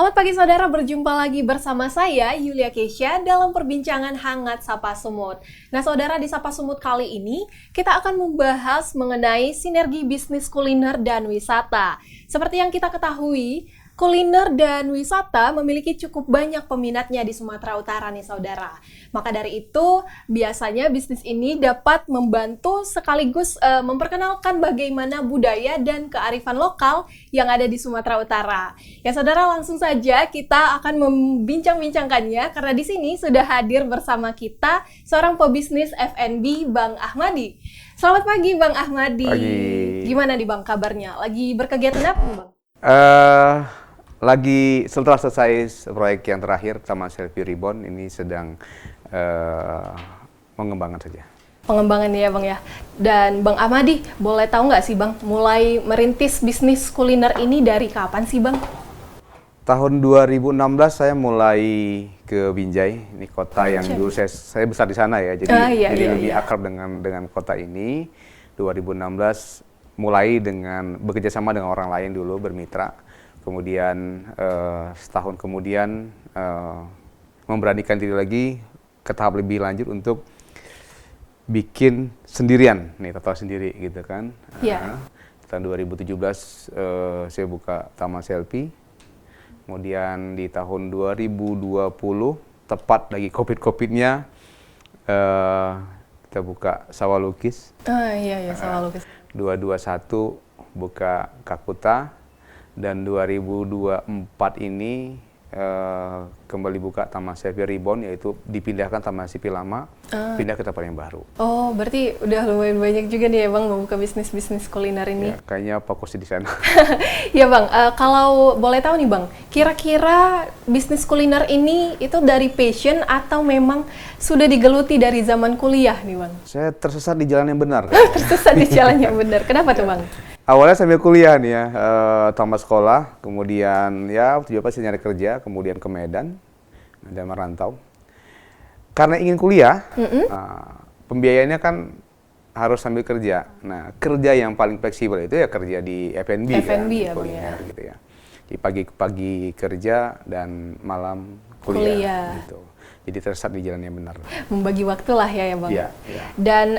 Selamat pagi saudara, berjumpa lagi bersama saya Yulia Kesha dalam perbincangan hangat Sapa Sumut. Nah saudara, di Sapa Sumut kali ini kita akan membahas mengenai sinergi bisnis kuliner dan wisata. Seperti yang kita ketahui, kuliner dan wisata memiliki cukup banyak peminatnya di Sumatera Utara nih saudara. Maka dari itu, biasanya bisnis ini dapat membantu sekaligus memperkenalkan bagaimana budaya dan kearifan lokal yang ada di Sumatera Utara. Ya saudara, langsung saja kita akan membincang-bincangkannya karena di sini sudah hadir bersama kita seorang pebisnis F&B, Bang Ahmadi. Selamat pagi Bang Ahmadi. Pagi. Gimana nih Bang kabarnya? Lagi berkegiatan apa Bang? Lagi setelah selesai proyek yang terakhir Taman Selfie Ribbon, ini sedang mengembangkan saja. Pengembangan ya Bang ya. Dan Bang Ahmadi, boleh tahu nggak sih Bang, mulai merintis bisnis kuliner ini dari kapan sih Bang? Tahun 2016 saya mulai ke Binjai, ini kota yang dulu saya besar di sana ya, jadi lebih akrab dengan kota ini. 2016 mulai dengan bekerja sama dengan orang lain dulu, bermitra. Kemudian setahun kemudian memberanikan diri lagi ke tahap lebih lanjut untuk bikin sendirian, nih total sendiri gitu kan. Iya. Tahun 2017 saya buka Taman Selfie. Kemudian di tahun 2020 tepat lagi COVID-nya kita buka Sawah Lukis. Iya Sawah Lukis. 2021 buka Kakuta. Dan 2024 ini kembali buka Taman Selfie Ribbon, yaitu dipindahkan Taman Selfie lama, pindah ke tempat yang baru. Oh, berarti udah lumayan banyak juga nih ya Bang membuka bisnis-bisnis kuliner ini. Ya, kayaknya fokus di sana. Ya Bang, kalau boleh tahu nih Bang, kira-kira bisnis kuliner ini itu dari passion atau memang sudah digeluti dari zaman kuliah nih Bang? Saya tersesat di jalan yang benar. Tersesat di jalan yang benar. Kenapa tuh Bang? Awalnya sambil kuliah nih ya, tamat sekolah, kemudian ya tujuan pasti nyari kerja, kemudian ke Medan merantau. Karena ingin kuliah, pembiayaannya kan harus sambil kerja. Nah, kerja yang paling fleksibel itu ya kerja di F&B kan, ya, kuliner ya. Gitu ya. Di pagi kerja dan malam kuliah. Gitu. Jadi tersesat di jalan yang benar. Membagi waktu lah ya Bang. Iya. Dan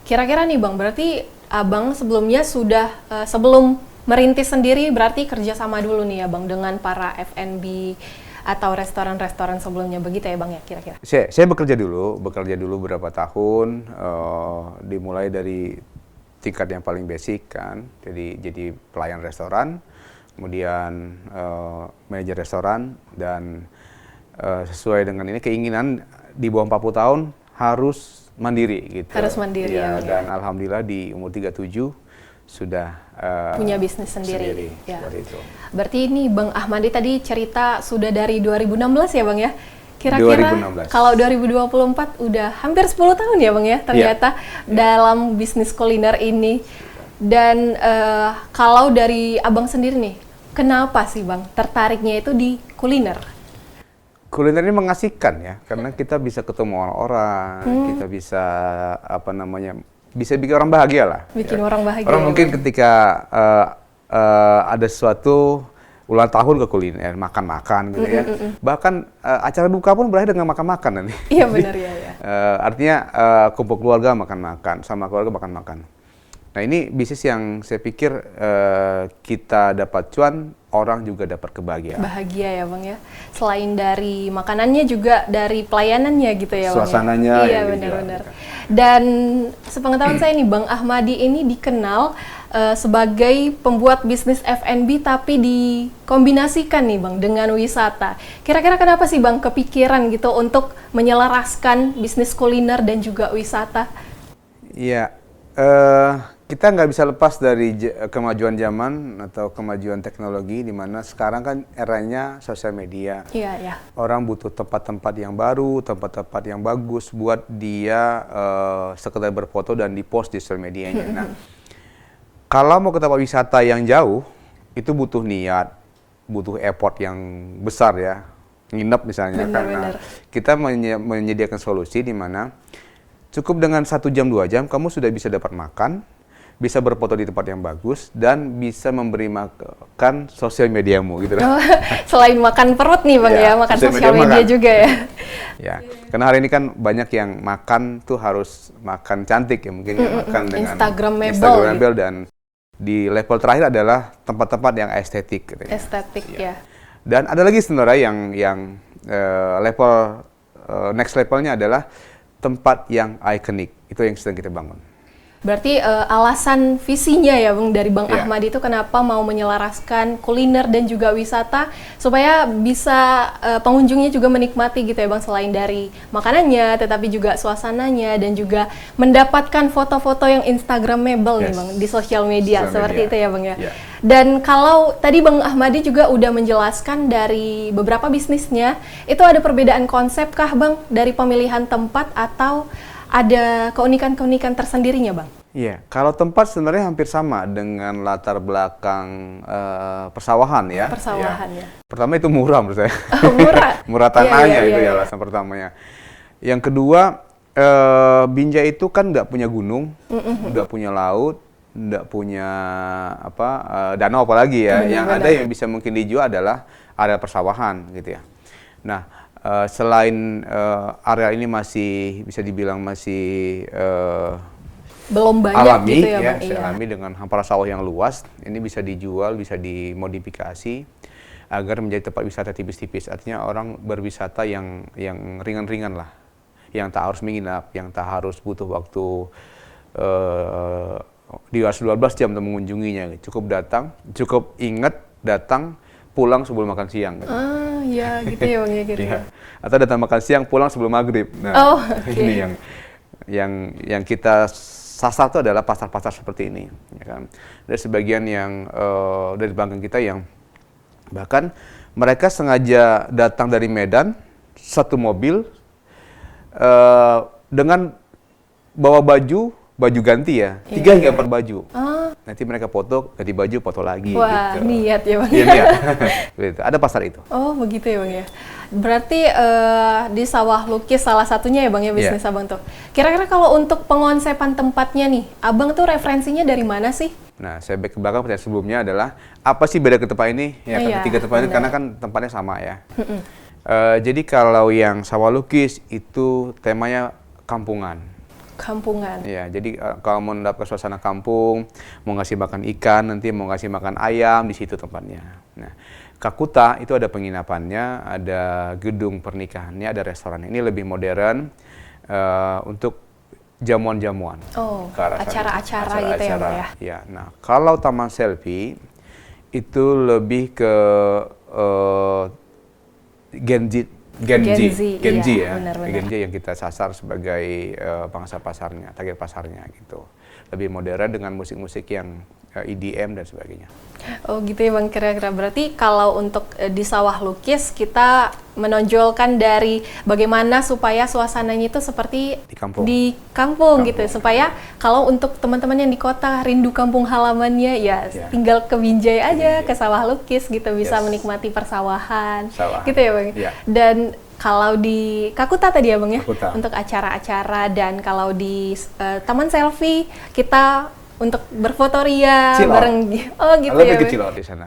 kira-kira nih Bang, berarti Abang sebelumnya sudah sebelum merintis sendiri berarti kerjasama dulu nih ya Bang dengan para F&B atau restoran-restoran sebelumnya, begitu ya Bang ya kira-kira? Saya bekerja dulu beberapa tahun, dimulai dari tingkat yang paling basic kan, jadi pelayan restoran, kemudian manajer restoran, dan sesuai dengan ini keinginan di bawah 40 tahun harus mandiri gitu. Harus mandiri ya. Dan alhamdulillah di umur 37 sudah punya bisnis sendiri. Ya. Itu. Berarti ini Bang Ahmadi tadi cerita sudah dari 2016 ya Bang ya? Kira-kira 2016. Kalau 2024 udah hampir 10 tahun ya Bang ya ternyata dalam bisnis kuliner ini. Dan kalau dari Abang sendiri nih, kenapa sih Bang tertariknya itu di kuliner? Kuliner ini mengasihkan ya, karena kita bisa ketemu orang-orang, kita bisa bisa bikin orang bahagia lah. Bikin orang bahagia. Orang mungkin ketika ada sesuatu ulang tahun ke kuliner, makan-makan gitu ya. Bahkan acara duka pun berakhir dengan makan-makan nanti. Iya benar ya. Artinya kumpul keluarga makan-makan, sama keluarga makan-makan. Nah ini bisnis yang saya pikir kita dapat cuan, orang juga dapat kebahagiaan. Bahagia ya Bang ya. Selain dari makanannya juga dari pelayanannya gitu ya Bang. Suasananya. Iya benar-benar. Dan sepengetahuan saya nih Bang Ahmadi ini dikenal sebagai pembuat bisnis F&B tapi dikombinasikan nih Bang dengan wisata. Kira-kira kenapa sih Bang kepikiran gitu untuk menyelaraskan bisnis kuliner dan juga wisata? Iya. Kita nggak bisa lepas dari kemajuan zaman atau kemajuan teknologi, di mana sekarang kan eranya sosial media. Iya. Orang butuh tempat-tempat yang baru, tempat-tempat yang bagus buat dia sekedar berfoto dan di-post di sosial medianya. Nah, kalau mau ke tempat wisata yang jauh, itu butuh niat, butuh effort yang besar ya, nginep misalnya. Karena kita menyediakan solusi di mana cukup dengan 1 jam 2 jam kamu sudah bisa dapat makan, bisa berfoto di tempat yang bagus, dan bisa memberi makan sosial mediamu gitu. Selain makan perut nih Bang ya, makan sosial media juga ya. Ya, karena hari ini kan banyak yang makan tuh harus makan cantik ya, mungkin makan dengan Instagramable dan di level terakhir adalah tempat-tempat yang estetik. Gitu ya. Estetik ya. Dan ada lagi sebenarnya yang level next levelnya adalah tempat yang ikonik. Itu yang sedang kita bangun. Berarti alasan visinya ya Bang dari Bang Ahmadi itu kenapa mau menyelaraskan kuliner dan juga wisata supaya bisa pengunjungnya juga menikmati gitu ya Bang, selain dari makanannya tetapi juga suasananya dan juga mendapatkan foto-foto yang instagramable nih Bang di sosial media seperti itu ya Bang ya. Dan kalau tadi Bang Ahmadi juga udah menjelaskan dari beberapa bisnisnya, itu ada perbedaan konsep kah Bang dari pemilihan tempat atau ada keunikan-keunikan tersendirinya Bang? Iya, kalau tempat sebenarnya hampir sama dengan latar belakang persawahan ya. Persawahan ya. Pertama itu murah menurut saya. Murah? Murah tanahnya itu ya alasan pertamanya. Yang kedua, Binjai itu kan nggak punya gunung, nggak punya laut, nggak punya danau apalagi ya. Yang ada yang bisa mungkin dijual adalah area persawahan gitu ya. Nah, selain area ini masih bisa dibilang masih belum banyak alami gitu ya Bang. Alami dengan hamparan sawah yang luas, ini bisa dijual, bisa dimodifikasi agar menjadi tempat wisata tipis-tipis. Artinya orang berwisata yang ringan-ringan lah, yang tak harus menginap, yang tak harus butuh waktu di atas 12 jam untuk mengunjunginya. Cukup datang, cukup ingat datang, pulang sebelum makan siang. Gitu. Ya gitu ya Bang ya gitu. Ya. Atau datang makan siang, pulang sebelum maghrib. Nah, ini yang kita sasar itu adalah pasar-pasar seperti ini. Ya kan? Ada sebagian yang dari pelanggan kita yang bahkan mereka sengaja datang dari Medan, satu mobil dengan bawa baju ganti ya, 3 hingga 4 baju. Nanti mereka foto, ganti baju, foto lagi. Wah, gitu. Niat ya Bang. Iya, niat. Ada pasar itu. Oh, begitu ya Bang ya. Berarti di Sawah Lukis salah satunya ya Bang ya bisnis Abang tuh. Kira-kira kalau untuk pengonsepan tempatnya nih, Abang tuh referensinya dari mana sih? Nah, saya back ke belakang pertanyaan sebelumnya adalah apa sih beda ke tempat ini? Ya kan, tiga tempat ini karena kan tempatnya sama ya. Jadi kalau yang Sawah Lukis itu temanya kampungan. Kampungan. Ya, jadi kalau mau mendapatkan suasana kampung, mau ngasih makan ikan, nanti mau ngasih makan ayam, di situ tempatnya. Nah, Kakuta itu ada penginapannya, ada gedung pernikahannya, ada restoran. Ini lebih modern untuk jamuan-jamuan. Oh, acara-acara gitu ya, Bang ya? Ya, nah kalau Taman Selfie itu lebih ke Genji ya, Genji yang kita sasar sebagai pangsa pasarnya, target pasarnya gitu. Lebih modern dengan musik-musik yang EDM dan sebagainya. Oh gitu ya Bang, kira-kira berarti kalau untuk di Sawah Lukis kita menonjolkan dari bagaimana supaya suasananya itu seperti di kampung gitu, supaya kalau untuk teman-teman yang di kota rindu kampung halamannya ya tinggal ke Binjai aja, ke Sawah Lukis gitu, bisa menikmati persawahan gitu ya Bang. Dan kalau di Kakuta tadi ya Bang ya, untuk acara-acara, dan kalau di Taman Selfie kita untuk berfoto ria bareng. Oh gitu ya Bang. Cilor di sana.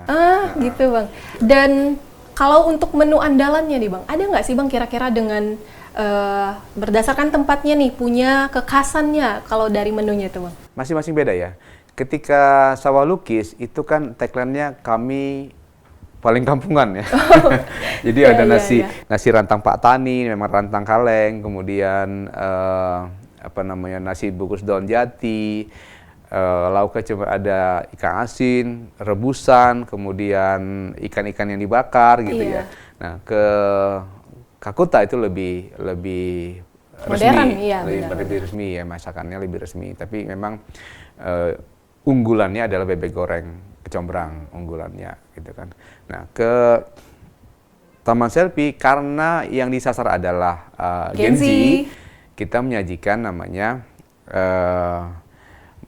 Gitu Bang. Dan kalau untuk menu andalannya nih Bang, ada nggak sih Bang kira-kira dengan berdasarkan tempatnya nih punya kekhasannya kalau dari menunya itu Bang? Masing-masing beda ya. Ketika Sawah Lukis itu kan tagline-nya kami paling kampungan ya. Jadi ada nasi rantang Pak Tani, memang rantang kaleng, kemudian nasi bungkus daun jati, lauknya cuma ada ikan asin, rebusan, kemudian ikan-ikan yang dibakar gitu ya. Nah, ke Kakuta itu lebih modern, resmi, lebih resmi ya, masakannya lebih resmi. Tapi memang unggulannya adalah bebek goreng kecombrang unggulannya gitu kan. Nah, ke Taman Selfie karena yang disasar adalah Genji, kita menyajikan namanya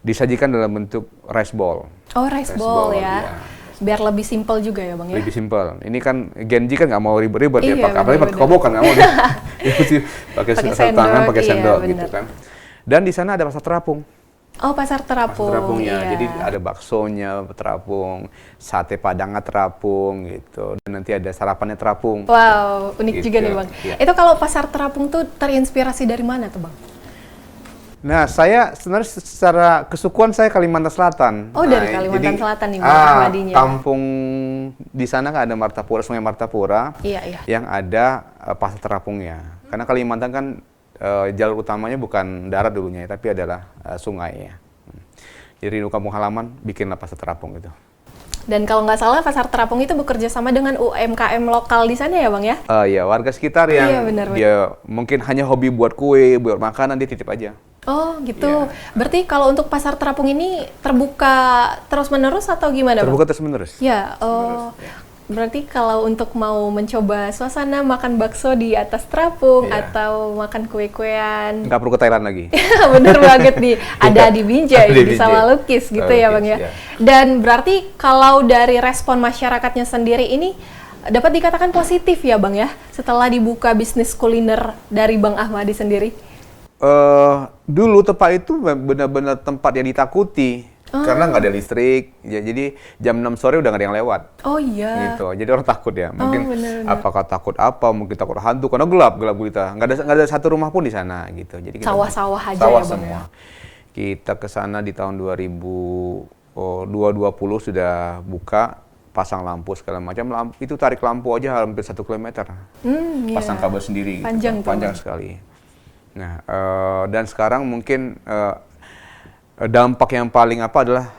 disajikan dalam bentuk rice ball. Oh, rice ball ya. Biar lebih simpel juga ya Bang ya? Lebih simpel. Ini kan Genji kan nggak mau ribet-ribet ya, apalagi pakai kobokan nggak mau dia. Dia mesti pakai tangan, pakai sendok gitu kan. Dan di sana ada pasar terapung. Oh, pasar terapung. Pasar terapungnya, iya. jadi ada baksonya terapung, sate padangnya terapung gitu, dan nanti ada sarapannya terapung. Wow, unik gitu. juga nih Bang. Ya. Itu kalau pasar terapung tuh terinspirasi dari mana tuh Bang? Nah, saya sebenarnya secara kesukuan saya Kalimantan Selatan. Oh, dari Kalimantan jadi, Selatan nih Bang Ahmadinya. Kampung di sana kan ada Martapura, Sungai Martapura, Iya. yang ada pasar terapungnya. Karena Kalimantan kan jalur utamanya bukan darat dulunya, tapi adalah sungai ya. Jadi di kampung halaman bikinlah pasar terapung itu. Dan kalau nggak salah pasar terapung itu bekerja sama dengan UMKM lokal di sana ya Bang ya? Ya, warga sekitar yang dia mungkin hanya hobi buat kue, buat makanan, dia titip aja. Oh gitu. Berarti kalau untuk pasar terapung ini terbuka terus-menerus atau gimana Bang? Terbuka terus-menerus. Ya, berarti kalau untuk mau mencoba suasana makan bakso di atas terapung atau makan kue-kuean, nggak perlu ke Thailand lagi. Bener banget nih, ada di Binjai, di Sawah Lukis gitu ya Bang ya. Dan berarti kalau dari respon masyarakatnya sendiri ini dapat dikatakan positif ya Bang ya, setelah dibuka bisnis kuliner dari Bang Ahmadi sendiri? Dulu tempat itu benar-benar tempat yang ditakuti. Karena nggak ada listrik, ya, jadi jam 6 sore udah nggak ada yang lewat. Oh iya. Gitu, jadi orang takut ya. Mungkin bener. apakah takut apa? Mungkin takut hantu karena gelap gulita. Nggak ada satu rumah pun di sana gitu. Jadi sawah-sawah aja sawah ya Bang semua. ya. Kita ke sana di tahun 2020 sudah buka, pasang lampu segala macam. Itu tarik lampu aja hampir 1 kilometer. Pasang kabel sendiri. Panjang gitu. Panjang sekali. Nah, dan sekarang mungkin dampak yang paling adalah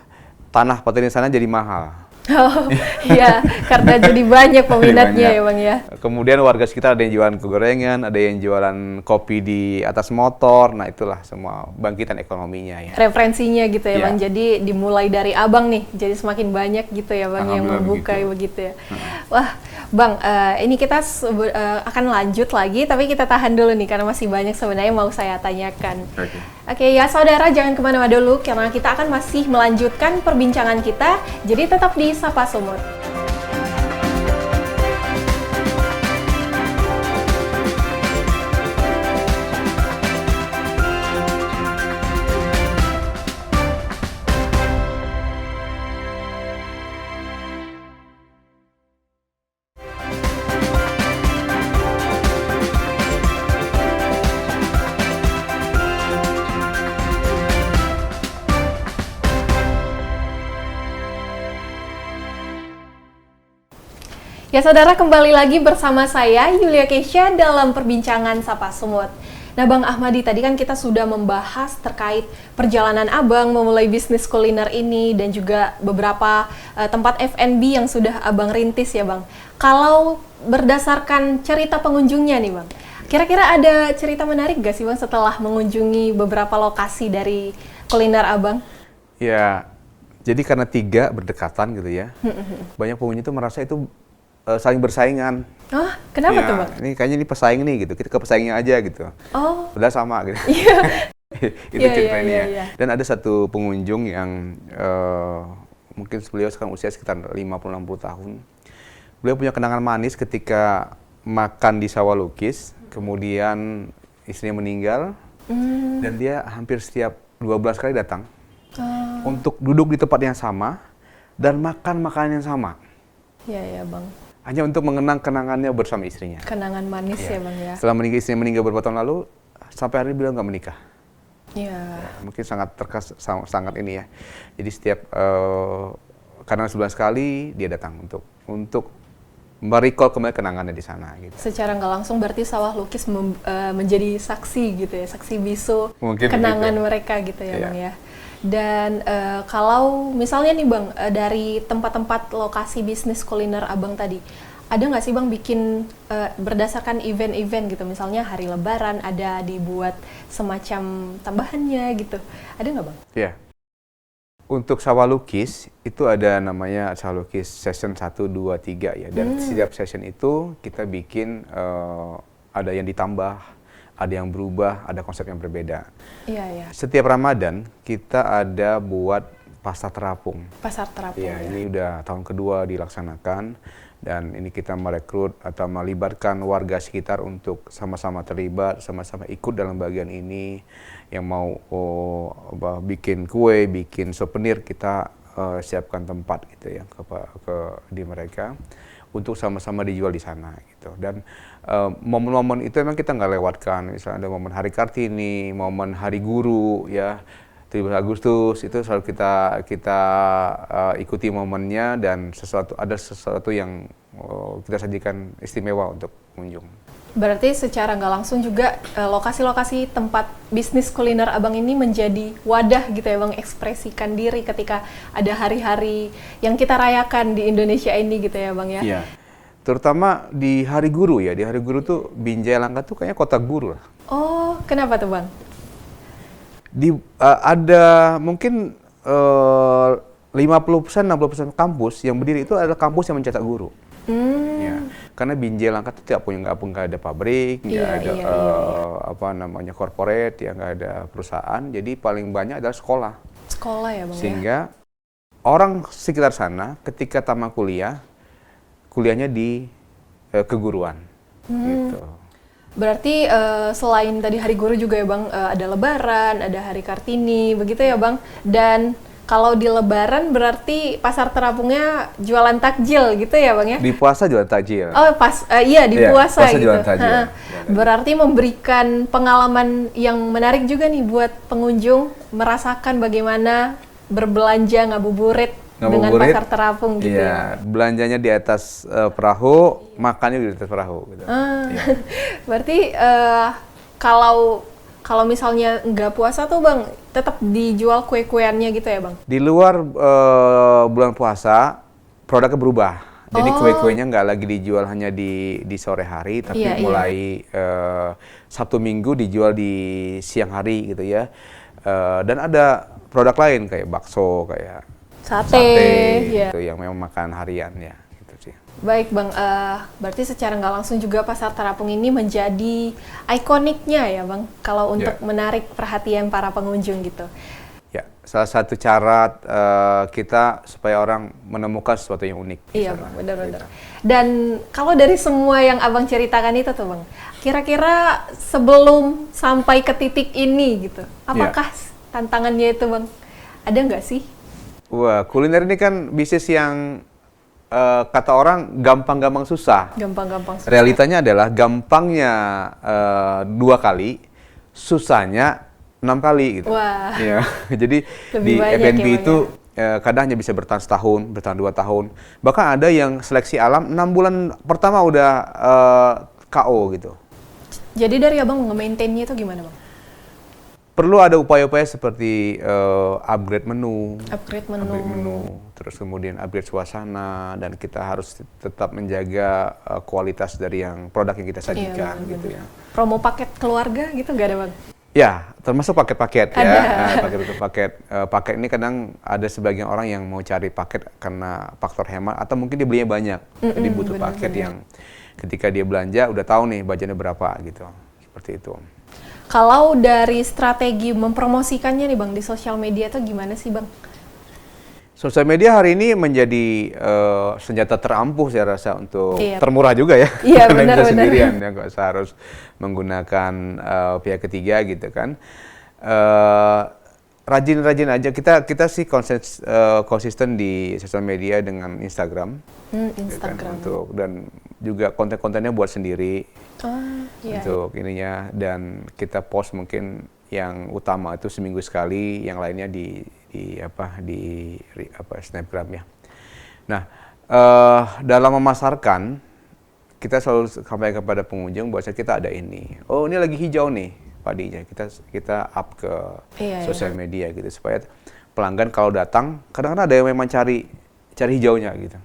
tanah petani sana jadi mahal. Oh iya, karena jadi banyak peminatnya ya Bang ya. Kemudian warga sekitar ada yang jualan kegorengan, ada yang jualan kopi di atas motor. Nah itulah semua bangkitan ekonominya ya. Referensinya gitu ya Bang, jadi dimulai dari Abang nih, jadi semakin banyak gitu ya Bang yang membuka begitu ya. Wah Bang, ini kita akan lanjut lagi, tapi kita tahan dulu nih karena masih banyak sebenarnya mau saya tanyakan. Oke ya saudara, jangan kemana-mana dulu karena kita akan masih melanjutkan perbincangan kita, jadi tetap di Sapa Sumut. Ya saudara, kembali lagi bersama saya Yulia Keisha dalam perbincangan Sapa Sumut. Nah Bang Ahmadi, tadi kan kita sudah membahas terkait perjalanan Abang memulai bisnis kuliner ini dan juga beberapa tempat F&B yang sudah Abang rintis ya Bang. Kalau berdasarkan cerita pengunjungnya nih Bang, kira-kira ada cerita menarik gak sih Bang setelah mengunjungi beberapa lokasi dari kuliner Abang? Ya, jadi karena 3 berdekatan gitu ya, banyak pengunjung itu merasa itu saling bersaingan. Oh, kenapa tuh Bang? Ini kayaknya ini pesaing nih gitu, kita ke pesaingnya aja gitu. Oh. Padahal sama gitu. Itu ceritanya. Yeah. Dan ada satu pengunjung yang mungkin beliau sekarang usia sekitar 50-60 tahun. Beliau punya kenangan manis ketika makan di Sawah Lukis, kemudian istrinya meninggal, dan dia hampir setiap 12 kali datang untuk duduk di tempat yang sama dan makan makanan yang sama. Iya Bang. Hanya untuk mengenang kenangannya bersama istrinya. Kenangan manis ya Bang ya. Setelah istrinya meninggal beberapa tahun lalu, sampai hari ini beliau nggak menikah. Iya. Mungkin sangat ini ya. Jadi setiap karena 11 kali dia datang untuk merecall kembali kenangannya di sana. Gitu. Secara nggak langsung berarti Sawah Lukis menjadi saksi gitu ya, saksi bisu mungkin kenangan begitu. Mereka gitu ya Bang ya. Dan kalau misalnya nih Bang, dari tempat-tempat lokasi bisnis kuliner Abang tadi, ada nggak sih Bang bikin berdasarkan event-event gitu, misalnya hari Lebaran ada dibuat semacam tambahannya gitu, ada nggak Bang? Iya. Untuk Sawah Lukis, itu ada namanya Sawah Lukis Session 1, 2, 3 ya. Dan setiap session itu kita bikin ada yang ditambah, ada yang berubah, ada konsep yang berbeda. Iya. Setiap Ramadan kita ada buat pasar terapung. Pasar terapung. Ya, ini udah tahun kedua dilaksanakan dan ini kita merekrut atau melibatkan warga sekitar untuk sama-sama terlibat, sama-sama ikut dalam bagian ini. yang mau bikin kue, bikin souvenir, kita siapkan tempat gitu ya di mereka untuk sama-sama dijual di sana gitu. Dan momen-momen itu memang kita nggak lewatkan. Misalnya ada momen Hari Kartini, momen Hari Guru ya, 17 Agustus itu selalu kita ikuti momennya, dan ada sesuatu yang kita sajikan istimewa untuk pengunjung. Berarti secara nggak langsung juga lokasi-lokasi tempat bisnis kuliner Abang ini menjadi wadah gitu ya Bang, ekspresikan diri ketika ada hari-hari yang kita rayakan di Indonesia ini gitu ya Bang ya. Iya. Terutama di Hari Guru ya, di Hari Guru tuh Binjai Langkat tuh kayaknya kota guru lah. Oh, kenapa tuh Bang? Ada mungkin 50% 60% kampus yang berdiri itu adalah kampus yang mencetak guru. Ya, karena Binjai Langkat itu nggak ada pabrik, nggak ada corporate, ya nggak ada perusahaan. Jadi paling banyak adalah sekolah. Sekolah ya Bang. Sehingga orang sekitar sana ketika tamat kuliahnya di keguruan. Gitu. Berarti selain tadi Hari Guru juga ya Bang, ada Lebaran, ada Hari Kartini, begitu ya Bang. Dan kalau di Lebaran berarti pasar terapungnya jualan takjil gitu ya Bang ya? Di puasa jualan takjil. Oh iya di puasa gitu. Jualan takjil. Berarti memberikan pengalaman yang menarik juga nih buat pengunjung merasakan bagaimana berbelanja ngabuburit dengan pasar terapung gitu. Iya, belanjanya di atas perahu, makannya di atas perahu. Gitu. Ya. Berarti kalau misalnya nggak puasa tuh Bang, tetap dijual kue-kueannya gitu ya Bang? Di luar bulan puasa, produknya berubah. Jadi kue-kuenya nggak lagi dijual hanya di sore hari, tapi mulai Sabtu Minggu dijual di siang hari gitu ya. Dan ada produk lain kayak bakso, kayak sate gitu, yang memang makan harian ya. Baik Bang, berarti secara nggak langsung juga pasar terapung ini menjadi ikoniknya ya Bang, kalau untuk menarik perhatian para pengunjung gitu. Ya, salah satu cara kita supaya orang menemukan sesuatu yang unik. Iya Bang, benar-benar. Dan kalau dari semua yang Abang ceritakan itu tuh Bang, kira-kira sebelum sampai ke titik ini gitu, apakah tantangannya itu Bang, ada nggak sih? Wah, kuliner ini kan bisnis yang kata orang gampang-gampang susah. Gampang-gampang susah. Realitanya adalah gampangnya 2 kali, susahnya 6 kali gitu. Wah. Ya, jadi di F&B itu kadang hanya bisa bertahan setahun, bertahan 2 tahun. Bahkan ada yang seleksi alam 6 bulan pertama udah KO gitu. Jadi dari Abang nge-maintain-nya itu gimana Bang? Perlu ada upaya-upaya seperti upgrade menu, terus kemudian upgrade suasana, dan kita harus tetap menjaga kualitas dari produk yang kita sajikan gitu ya. Promo paket keluarga gitu nggak ada Bang? Ya, termasuk paket-paket ya. Paket ini kadang ada sebagian orang yang mau cari paket karena faktor hemat, atau mungkin dia belinya banyak, jadi butuh paket yang ketika dia belanja udah tahu nih budgetnya berapa gitu, seperti itu. Kalau dari strategi mempromosikannya nih Bang di sosial media tuh gimana sih Bang? Sosial media hari ini menjadi senjata terampuh saya rasa untuk termurah juga ya. Iya benar-benar. Bisa sendirian ya, nggak usah harus menggunakan pihak ketiga gitu kan. Rajin-rajin aja, kita sih konsisten di sosial media dengan Instagram. Instagram. Kan, dan juga konten-kontennya buat sendiri. Untuk ininya, dan kita post mungkin yang utama itu seminggu sekali, yang lainnya di Snapgram ya. Nah, dalam memasarkan kita selalu sampaikan kepada pengunjung bahwa kita ada ini. Oh, ini lagi hijau nih padinya. Kita up ke sosial media gitu supaya pelanggan kalau datang, kadang-kadang ada yang memang cari hijaunya gitu.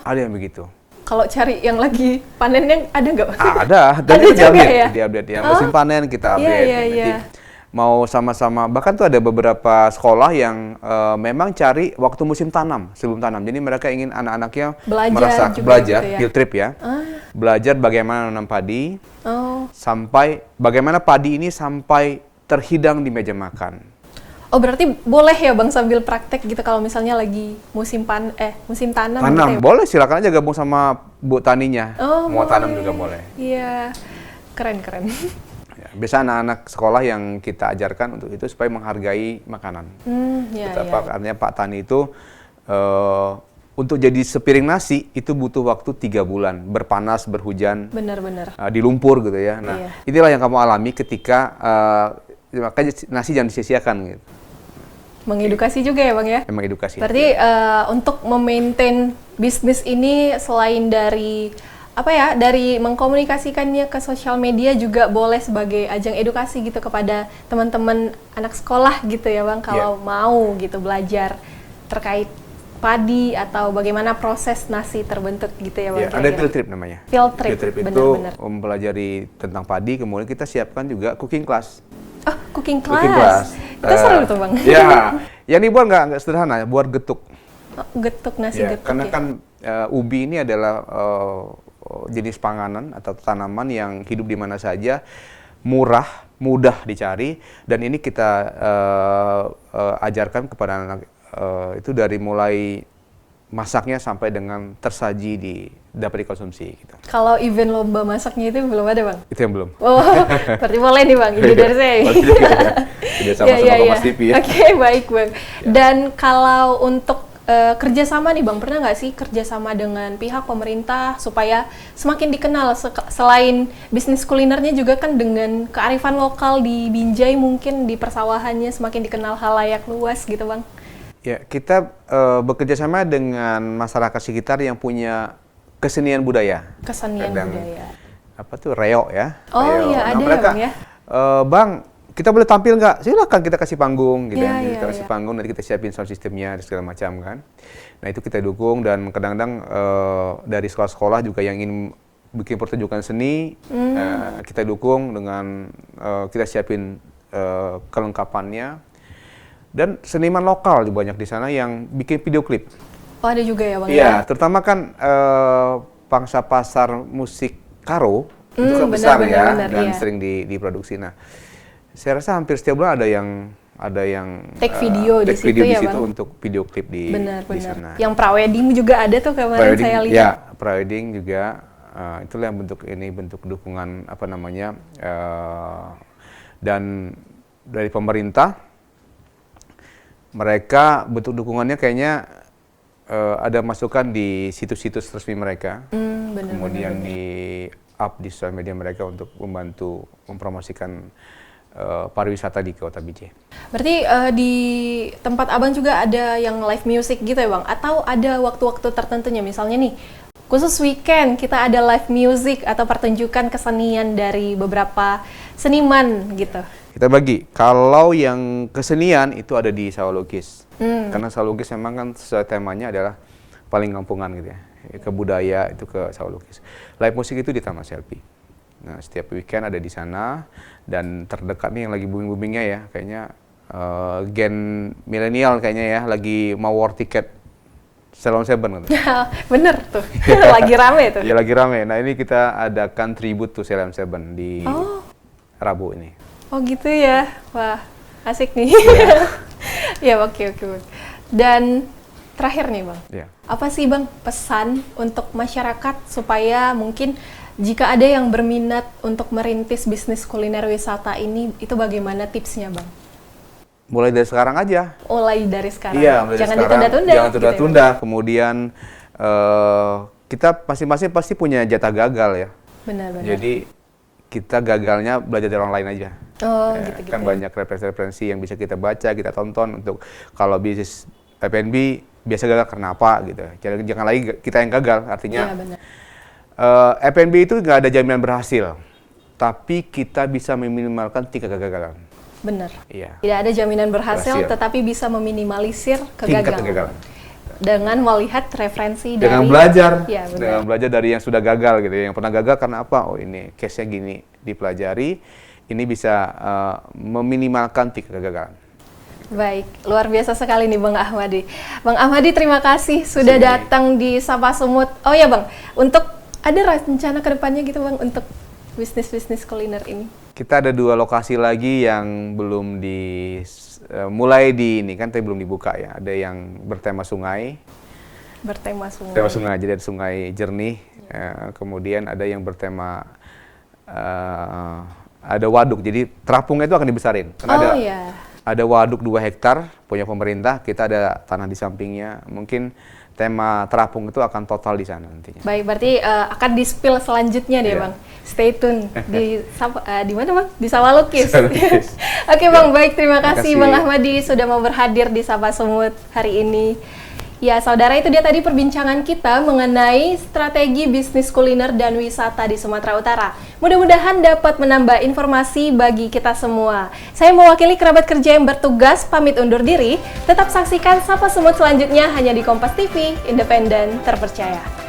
Ada yang begitu. Kalau cari yang lagi panennya ada nggak? Ada, dan itu diupdate ya. Musim panen kita update. Nanti mau sama-sama, bahkan tuh ada beberapa sekolah yang memang cari waktu musim tanam, sebelum tanam. Jadi mereka ingin anak-anaknya belajar gitu ya? Field trip ya. Belajar bagaimana menanam padi, sampai bagaimana padi ini sampai terhidang di meja makan. Oh, berarti boleh ya Bang sambil praktek gitu kalau misalnya lagi musim tanam gitu ya? Boleh, silakan aja gabung sama Bu Taninya. Mau tanam juga boleh. Iya. Keren. Ya, biasa anak-anak sekolah yang kita ajarkan untuk itu supaya menghargai makanan. Artinya Pak Tani itu untuk jadi sepiring nasi itu butuh waktu 3 bulan, berpanas, berhujan, benar-benar di lumpur gitu ya. Nah, inilah yang kamu alami ketika makanya nasi jangan disia-siakan gitu. Mengedukasi juga ya Bang ya? Mengedukasi. Berarti untuk memaintain bisnis ini selain dari dari mengkomunikasikannya ke sosial media juga boleh sebagai ajang edukasi gitu kepada teman-teman anak sekolah gitu ya Bang, kalau mau gitu belajar terkait padi atau bagaimana proses nasi terbentuk gitu ya Bang. Ada field trip namanya. Field trip itu mempelajari tentang padi, kemudian kita siapkan juga cooking class. Oh, cooking class. Itu seru tuh Bang. Ya, yang dibuat nggak sederhana, buat getuk. Oh, getuk, nasi getuk. Karena kan ubi ini adalah jenis panganan atau tanaman yang hidup di mana saja, murah, mudah dicari, dan ini kita ajarkan kepada anak itu dari mulai masaknya sampai dengan tersaji dapat dikonsumsi. Gitu. Kalau event lomba masaknya itu belum ada Bang? Itu yang belum. Oh, berarti boleh nih Bang, ide dari saya. Sudah sama-sama Kompas TV ya. Oke, baik Bang. Dan kalau untuk kerjasama nih Bang, pernah nggak sih kerjasama dengan pihak pemerintah supaya semakin dikenal selain bisnis kulinernya juga kan dengan kearifan lokal di Binjai mungkin di persawahannya semakin dikenal halayak luas gitu Bang? Ya, kita bekerja sama dengan masyarakat sekitar yang punya kesenian budaya. Kesenian budaya. Apa tuh, reo ya? Oh reo. Iya, ada mereka, ya Bang ya? Bang, kita boleh tampil nggak? Silakan, kita kasih panggung gitu kita kasih panggung, nanti kita siapin sound systemnya dan segala macam kan. Nah itu kita dukung, dan kadang-kadang dari sekolah-sekolah juga yang ingin bikin pertunjukan seni, kita dukung dengan kita siapin kelengkapannya. Dan seniman lokal banyak di sana yang bikin video klip. Oh ada juga ya Bang? Iya, terutama kan pangsa pasar musik karo itu kan besar dan sering diproduksi. Nah, saya rasa hampir setiap bulan ada yang take video di situ ya Bang? Untuk video klip di sana. Yang prawedding juga ada tuh kemarin saya lihat. Ya, prawedding juga itulah yang bentuk dukungan dan dari pemerintah mereka bentuk dukungannya kayaknya ada masukan di situs-situs resmi mereka. Kemudian di up di sosial media mereka untuk membantu mempromosikan pariwisata di Kota Binjai. Berarti di tempat Abang juga ada yang live music gitu ya Bang? Atau ada waktu-waktu tertentunya, misalnya nih khusus weekend kita ada live music atau pertunjukan kesenian dari beberapa seniman gitu? Kita bagi, kalau yang kesenian itu ada di Sawah Lukis. Karena Sawah Lukis memang kan sesuai temanya adalah paling kampungan gitu ya. Ke budaya itu ke Sawah Lukis. Live musik itu di Taman Selfie. Nah, setiap weekend ada di sana, dan terdekat nih yang lagi booming-boomingnya ya, kayaknya gen milenial kayaknya ya, lagi mau war tiket Ceylon Seven gitu. Bener tuh, lagi rame tuh. Ya lagi rame. Nah ini kita adakan tribute to Ceylon Seven di Rabu ini. Oh gitu ya, wah asik nih. Ya oke. Dan terakhir nih Bang, apa sih Bang pesan untuk masyarakat supaya mungkin jika ada yang berminat untuk merintis bisnis kuliner wisata ini, itu bagaimana tipsnya Bang? Mulai dari sekarang aja. Mulai dari sekarang? Iya, jangan ditunda-tunda. Jangan tunda-tunda, gitu ya, kemudian kita masing-masing pasti punya jatah gagal ya. Benar. Jadi kita gagalnya belajar dari orang lain aja. Oh, gitu-gitu. Kan banyak referensi yang bisa kita baca, kita tonton untuk kalau bisnis F&B biasa gagal karena apa gitu. Jangan lagi kita yang gagal, artinya F&B itu nggak ada jaminan berhasil, tapi kita bisa meminimalkan tingkat kegagalan. Benar. Iya. Tidak ada jaminan berhasil, tetapi bisa meminimalisir kegagalan. Dengan melihat referensi dengan belajar dari yang sudah gagal gitu. Yang pernah gagal karena apa? Oh ini case-nya gini, dipelajari, ini bisa meminimalkan tingkat kegagalan. Baik, luar biasa sekali nih Bang Ahmadi. Bang Ahmadi terima kasih sudah datang di Sapa Sumut. Oh ya Bang, untuk ada rencana ke depannya gitu Bang untuk bisnis-bisnis kuliner ini? Kita ada 2 lokasi lagi yang belum mulai ini kan tapi belum dibuka ya. Ada yang bertema sungai. Bertema sungai. Tema sungai, jadi ada sungai jernih. Kemudian ada yang bertema ada waduk. Jadi terapungnya itu akan dibesarin. Karena ada waduk 2 hektar punya pemerintah, kita ada tanah di sampingnya. Mungkin tema terapung itu akan total di sana nantinya. Baik, berarti akan di-spill selanjutnya deh Bang. Stay tune di mana Bang? Di Sawalukis. Oke Bang, baik, terima kasih Bang Ahmadi sudah mau berhadir di Sapa Sumut hari ini. Ya, saudara, itu dia tadi perbincangan kita mengenai strategi bisnis kuliner dan wisata di Sumatera Utara. Mudah-mudahan dapat menambah informasi bagi kita semua. Saya mewakili kerabat kerja yang bertugas pamit undur diri. Tetap saksikan Sapa Sumut selanjutnya hanya di Kompas TV, independen, terpercaya.